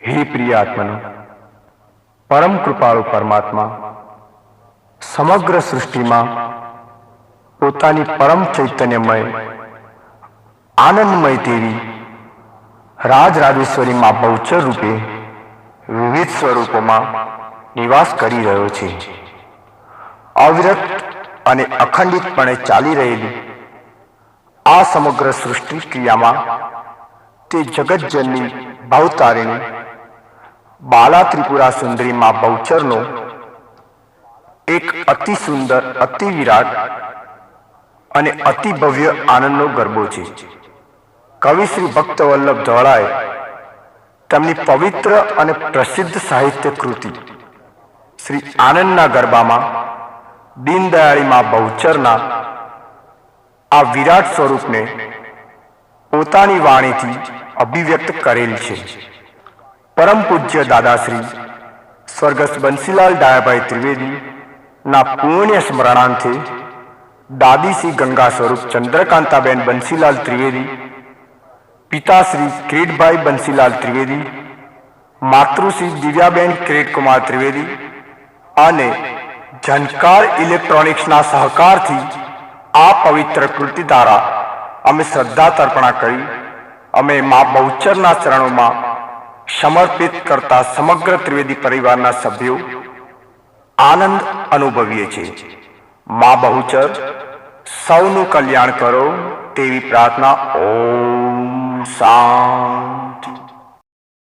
હે પ્રિયાત્મનો, પરમ કૃપાળુ પરમાત્મા સમગ્ર સૃષ્ટિમાં પોતાની પરમ ચૈતન્યમય આનંદમય તેવી રાજરાજેશ્વરી માં બહુચર રૂપે વિવિધ સ્વરૂપોમાં નિવાસ કરી રહ્યો છે. અવિરત અને અખંડિતપણે ચાલી રહેલી આ સમગ્ર સૃષ્ટિ ક્રિયામાં તે જગતજનની ભવતારિણી બાલા ત્રિપુરા સુંદરી માં બહુચરનો એક અતિ સુંદર, અતિ વિરાટ અને અતિ ભવ્ય આનંદનો ગરબો છે. કવિ શ્રી ભક્તવલ્લભ ધોળાએ તેમની પવિત્ર અને પ્રસિદ્ધ સાહિત્ય કૃતિ શ્રી આનંદના ગરબામાં દીનદયાળી માં બહુચરના આ વિરાટ સ્વરૂપને પોતાની વાણીથી અભિવ્યક્ત કરેલ છે. પરમ પૂજ્ય દાદાશ્રી સ્વર્ગસ્થ બંસીલાલ ડાયાભાઈ ત્રિવેદી ના પુણ્ય સ્મરણાર્થે દાદીશ્રી ગંગા સ્વરૂપ ચંદ્રકાંતાબેન બંસીલાલ ત્રિવેદી, પિતાશ્રી કિરીટભાઈ બંસીલાલ ત્રિવેદી, માતૃશ્રી દિવ્યાબેન કિરીટકુમાર ત્રિવેદી અને ઝંકાર ઇલેક્ટ્રોનિક્સના સહકારથી આ પવિત્ર કૃતિ દ્વારા અમે શ્રદ્ધા તર્પણા કરી અમે મા બહુચરના ચરણોમાં સમર્પિત કરતા સમગ્ર ત્રિવેદી પરિવારના સભ્યો આનંદ અનુભવીએ છીએ. મા બહુચર સૌનું કલ્યાણ કરો તેવી પ્રાર્થના. ઓમ શાંતિ.